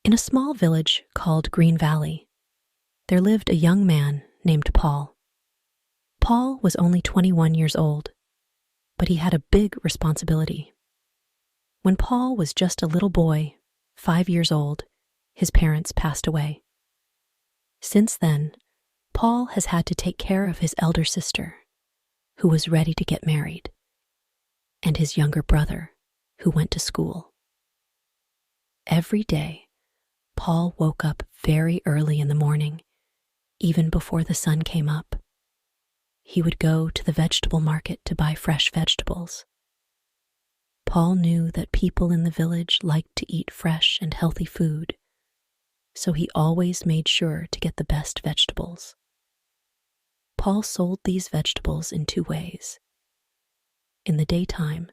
In a small village called Green Valley, there lived a young man named Paul. Paul was only 21 years old, but he had a big responsibility. When Paul was just a little boy, 5 years old, his parents passed away. Since then, Paul has had to take care of his elder sister, who was ready to get married, and his younger brother, who went to school. Every day, Paul woke up very early in the morning, even before the sun came up. He would go to the vegetable market to buy fresh vegetables. Paul knew that people in the village liked to eat fresh and healthy food, so he always made sure to get the best vegetables. Paul sold these vegetables in 2 ways. In the daytime,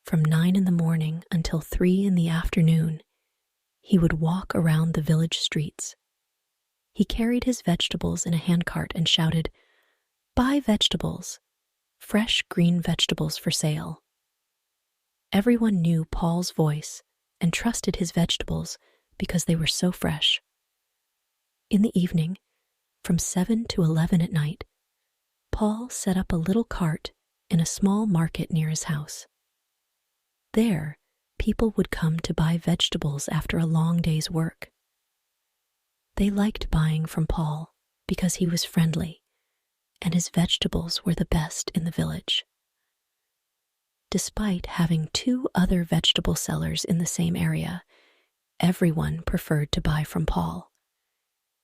from 9 in the morning until 3 in the afternoon, he would walk around the village streets. He carried his vegetables in a handcart and shouted, "Buy vegetables, fresh green vegetables for sale." Everyone knew Paul's voice and trusted his vegetables because they were so fresh. In the evening, from 7 to 11 at night, Paul set up a little cart in a small market near his house. There, people would come to buy vegetables after a long day's work. They liked buying from Paul because he was friendly, and his vegetables were the best in the village. Despite having 2 other vegetable sellers in the same area, everyone preferred to buy from Paul.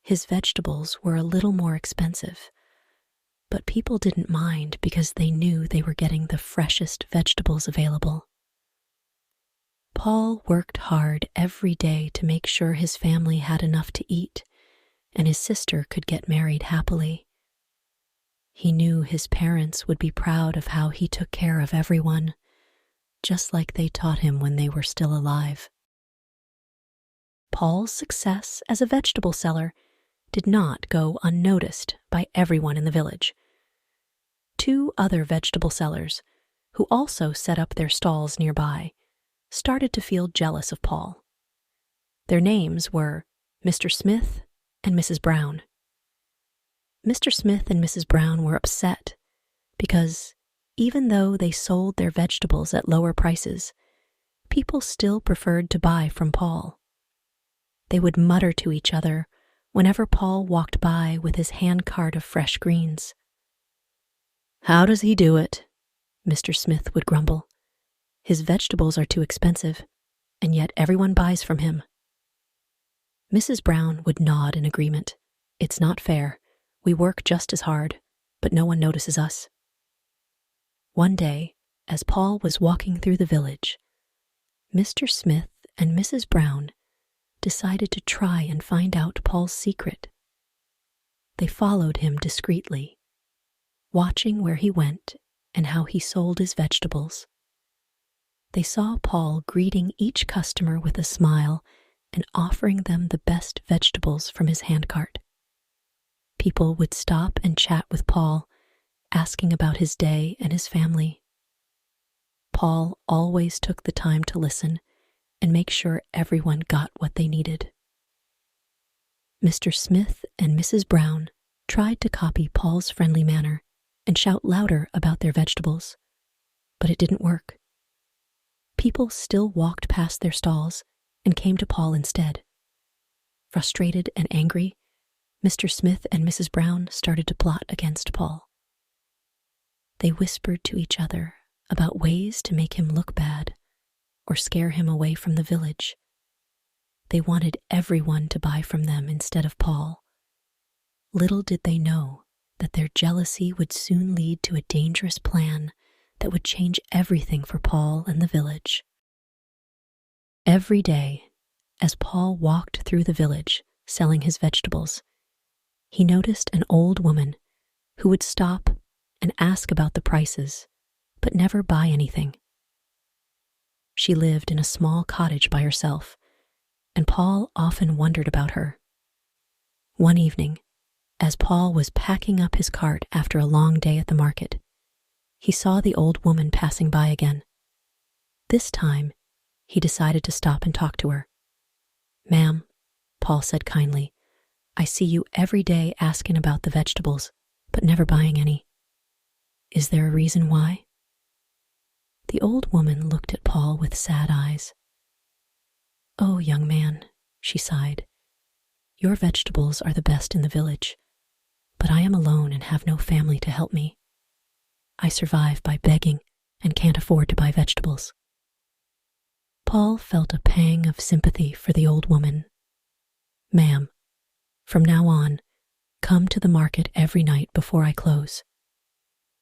His vegetables were a little more expensive, but people didn't mind because they knew they were getting the freshest vegetables available. Paul worked hard every day to make sure his family had enough to eat and his sister could get married happily. He knew his parents would be proud of how he took care of everyone, just like they taught him when they were still alive. Paul's success as a vegetable seller did not go unnoticed by everyone in the village. 2 other vegetable sellers, who also set up their stalls nearby, started to feel jealous of Paul. Their names were Mr. Smith and Mrs. Brown. Mr. Smith and Mrs. Brown were upset because, even though they sold their vegetables at lower prices, people still preferred to buy from Paul. They would mutter to each other whenever Paul walked by with his handcart of fresh greens. "How does he do it?" Mr. Smith would grumble. "His vegetables are too expensive, and yet everyone buys from him." Mrs. Brown would nod in agreement. "It's not fair. We work just as hard, but no one notices us." One day, as Paul was walking through the village, Mr. Smith and Mrs. Brown decided to try and find out Paul's secret. They followed him discreetly, watching where he went and how he sold his vegetables. They saw Paul greeting each customer with a smile and offering them the best vegetables from his handcart. People would stop and chat with Paul, asking about his day and his family. Paul always took the time to listen and make sure everyone got what they needed. Mr. Smith and Mrs. Brown tried to copy Paul's friendly manner and shout louder about their vegetables, but it didn't work. People still walked past their stalls and came to Paul instead. Frustrated and angry, Mr. Smith and Mrs. Brown started to plot against Paul. They whispered to each other about ways to make him look bad or scare him away from the village. They wanted everyone to buy from them instead of Paul. Little did they know that their jealousy would soon lead to a dangerous plan that would change everything for Paul and the village. Every day, as Paul walked through the village selling his vegetables, he noticed an old woman who would stop and ask about the prices, but never buy anything. She lived in a small cottage by herself, and Paul often wondered about her. One evening, as Paul was packing up his cart after a long day at the market, he saw the old woman passing by again. This time, he decided to stop and talk to her. "Ma'am, Paul said kindly. I see you every day asking about the vegetables, but never buying any. Is there a reason why? The old woman looked at Paul with sad eyes. Oh, young man, she sighed. Your vegetables are the best in the village, but I am alone and have no family to help me. I survive by begging and can't afford to buy vegetables. Paul felt a pang of sympathy for the old woman. Ma'am, from now on, come to the market every night before I close.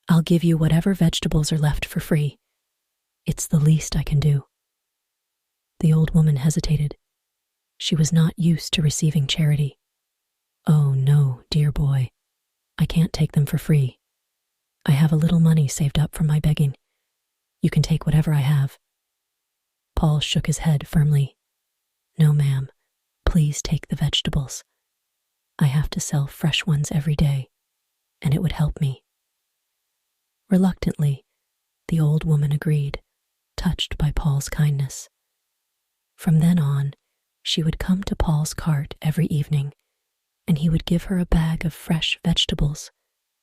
I'll give you whatever vegetables are left for free. It's the least I can do. The old woman hesitated. She was not used to receiving charity. Oh no, dear boy, I can't take them for free. I have a little money saved up from my begging. You can take whatever I have. Paul shook his head firmly. No, ma'am, please take the vegetables. I have to sell fresh ones every day, and it would help me. Reluctantly, the old woman agreed, touched by Paul's kindness. From then on, she would come to Paul's cart every evening, and he would give her a bag of fresh vegetables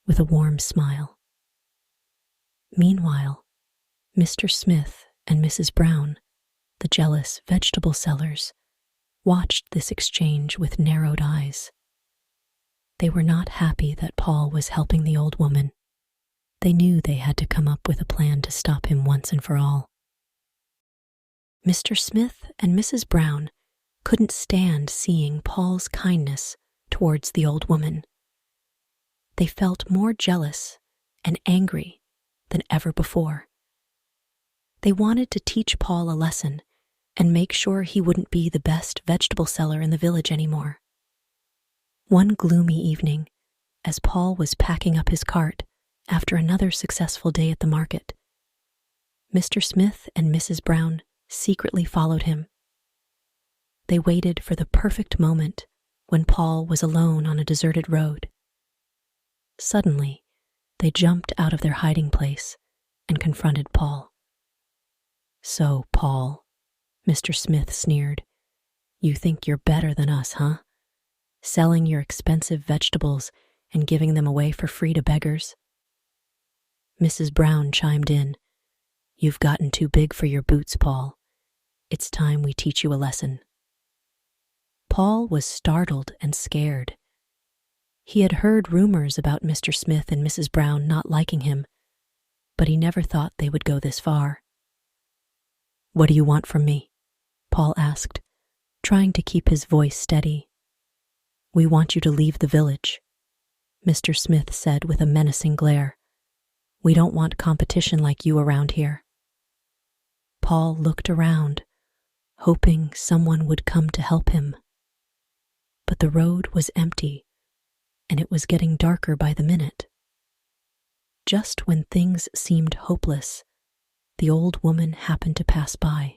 with a warm smile. Meanwhile, Mr. Smith and Mrs. Brown, the jealous vegetable sellers, watched this exchange with narrowed eyes. They were not happy that Paul was helping the old woman. They knew they had to come up with a plan to stop him once and for all. Mr. Smith and Mrs. Brown couldn't stand seeing Paul's kindness towards the old woman. They felt more jealous and angry than ever before. They wanted to teach Paul a lesson and make sure he wouldn't be the best vegetable seller in the village anymore. One gloomy evening, as Paul was packing up his cart after another successful day at the market, Mr. Smith and Mrs. Brown secretly followed him. They waited for the perfect moment when Paul was alone on a deserted road. Suddenly, they jumped out of their hiding place and confronted Paul. So, Paul, Mr. Smith sneered, you think you're better than us, huh? Selling your expensive vegetables and giving them away for free to beggars? Mrs. Brown chimed in, you've gotten too big for your boots, Paul. It's time we teach you a lesson. Paul was startled and scared. He had heard rumors about Mr. Smith and Mrs. Brown not liking him, but he never thought they would go this far. What do you want from me? Paul asked, trying to keep his voice steady. We want you to leave the village, Mr. Smith said with a menacing glare. We don't want competition like you around here. Paul looked around, hoping someone would come to help him. But the road was empty, and it was getting darker by the minute. Just when things seemed hopeless, the old woman happened to pass by.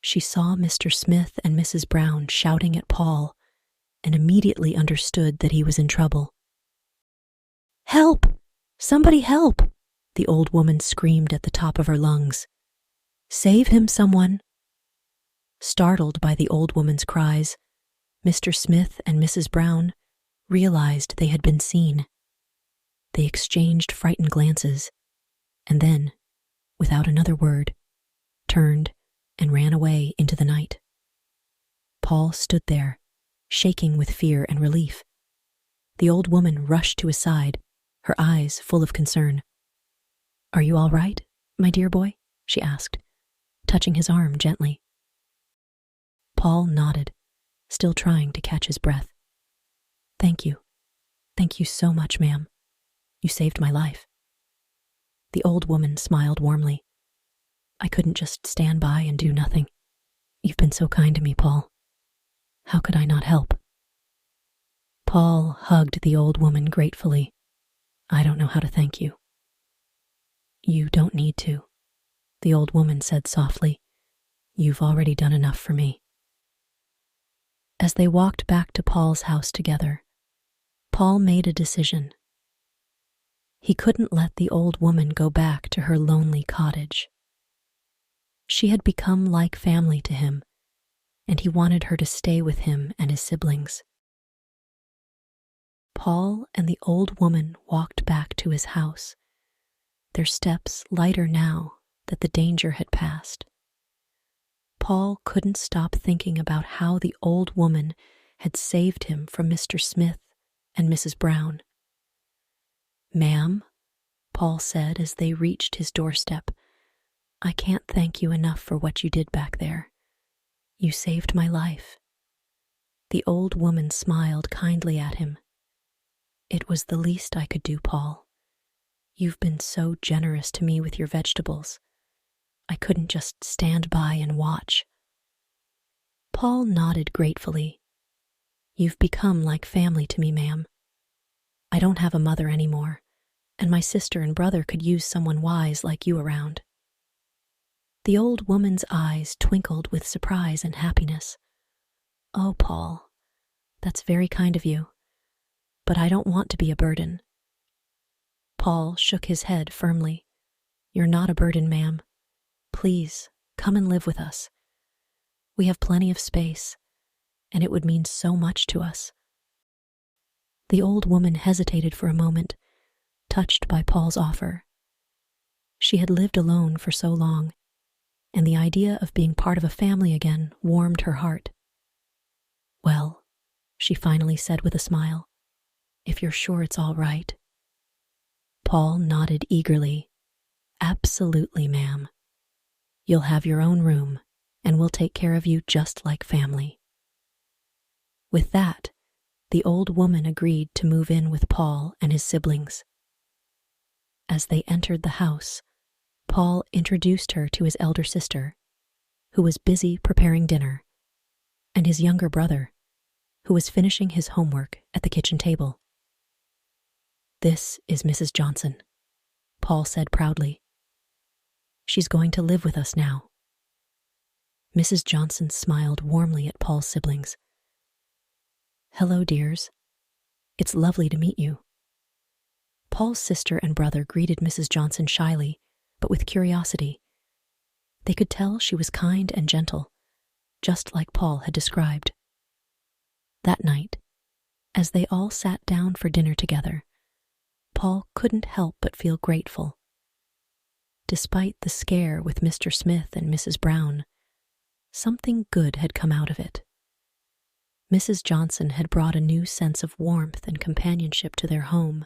She saw Mr. Smith and Mrs. Brown shouting at Paul and immediately understood that he was in trouble. Help! Somebody help! The old woman screamed at the top of her lungs. Save him, someone! Startled by the old woman's cries, Mr. Smith and Mrs. Brown realized they had been seen. They exchanged frightened glances, and then, without another word, turned and ran away into the night. Paul stood there, shaking with fear and relief. The old woman rushed to his side, her eyes full of concern. Are you all right, my dear boy? She asked, touching his arm gently. Paul nodded, still trying to catch his breath. Thank you. Thank you so much, ma'am. You saved my life. The old woman smiled warmly. I couldn't just stand by and do nothing. You've been so kind to me, Paul. How could I not help? Paul hugged the old woman gratefully. I don't know how to thank you. You don't need to, the old woman said softly. You've already done enough for me. As they walked back to Paul's house together, Paul made a decision. He couldn't let the old woman go back to her lonely cottage. She had become like family to him, and he wanted her to stay with him and his siblings. Paul and the old woman walked back to his house, their steps lighter now that the danger had passed. Paul couldn't stop thinking about how the old woman had saved him from Mr. Smith and Mrs. Brown. "Ma'am," Paul said as they reached his doorstep, "I can't thank you enough for what you did back there. You saved my life." The old woman smiled kindly at him. "It was the least I could do, Paul. You've been so generous to me with your vegetables. I couldn't just stand by and watch." Paul nodded gratefully. "You've become like family to me, ma'am. I don't have a mother anymore, and my sister and brother could use someone wise like you around." The old woman's eyes twinkled with surprise and happiness. "Oh, Paul, that's very kind of you, but I don't want to be a burden." Paul shook his head firmly. "You're not a burden, ma'am. Please, come and live with us. We have plenty of space, and it would mean so much to us." The old woman hesitated for a moment, touched by Paul's offer. She had lived alone for so long, and the idea of being part of a family again warmed her heart. "Well," she finally said with a smile, "if you're sure it's all right." Paul nodded eagerly. "Absolutely, ma'am. You'll have your own room, and we'll take care of you just like family." With that, the old woman agreed to move in with Paul and his siblings. As they entered the house, Paul introduced her to his elder sister, who was busy preparing dinner, and his younger brother, who was finishing his homework at the kitchen table. "This is Mrs. Johnson," Paul said proudly. "She's going to live with us now." Mrs. Johnson smiled warmly at Paul's siblings. "Hello, dears. It's lovely to meet you." Paul's sister and brother greeted Mrs. Johnson shyly, but with curiosity. They could tell she was kind and gentle, just like Paul had described. That night, as they all sat down for dinner together, Paul couldn't help but feel grateful. Despite the scare with Mr. Smith and Mrs. Brown, something good had come out of it. Mrs. Johnson had brought a new sense of warmth and companionship to their home,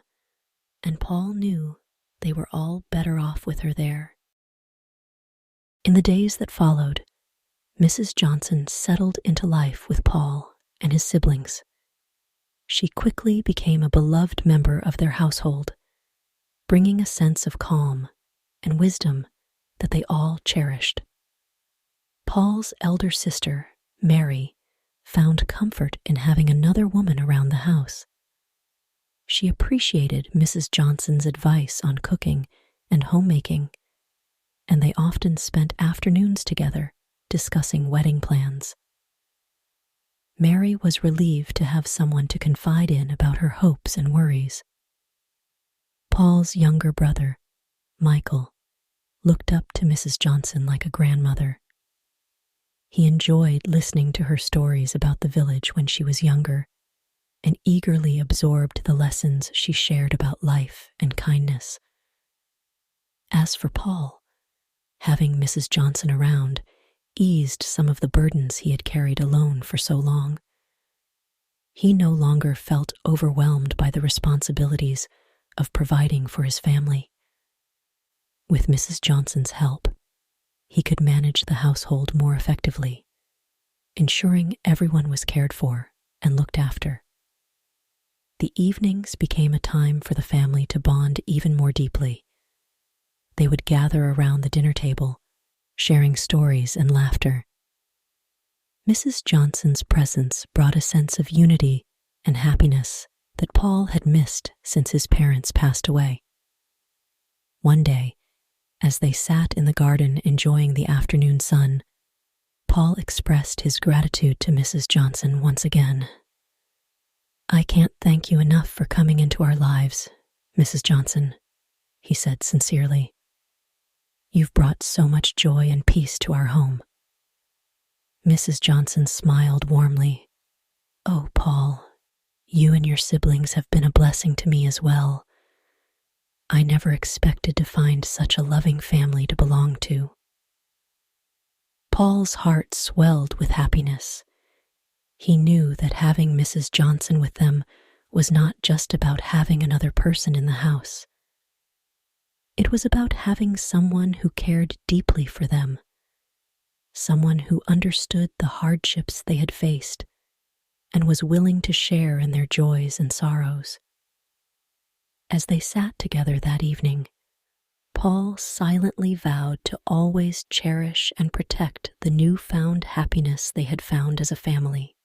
and Paul knew they were all better off with her there. In the days that followed, Mrs. Johnson settled into life with Paul and his siblings. She quickly became a beloved member of their household, bringing a sense of calm and wisdom that they all cherished. Paul's elder sister, Mary, found comfort in having another woman around the house. She appreciated Mrs. Johnson's advice on cooking and homemaking, and they often spent afternoons together discussing wedding plans. Mary was relieved to have someone to confide in about her hopes and worries. Paul's younger brother, Michael, looked up to Mrs. Johnson like a grandmother. He enjoyed listening to her stories about the village when she was younger, and eagerly absorbed the lessons she shared about life and kindness. As for Paul, having Mrs. Johnson around eased some of the burdens he had carried alone for so long. He no longer felt overwhelmed by the responsibilities of providing for his family. With Mrs. Johnson's help, he could manage the household more effectively, ensuring everyone was cared for and looked after. The evenings became a time for the family to bond even more deeply. They would gather around the dinner table, sharing stories and laughter. Mrs. Johnson's presence brought a sense of unity and happiness that Paul had missed since his parents passed away. One day, as they sat in the garden enjoying the afternoon sun, Paul expressed his gratitude to Mrs. Johnson once again. "I can't thank you enough for coming into our lives, Mrs. Johnson," he said sincerely. "You've brought so much joy and peace to our home." Mrs. Johnson smiled warmly. "Oh, Paul, you and your siblings have been a blessing to me as well. I never expected to find such a loving family to belong to." Paul's heart swelled with happiness. He knew that having Mrs. Johnson with them was not just about having another person in the house. It was about having someone who cared deeply for them, someone who understood the hardships they had faced and was willing to share in their joys and sorrows. As they sat together that evening, Paul silently vowed to always cherish and protect the newfound happiness they had found as a family.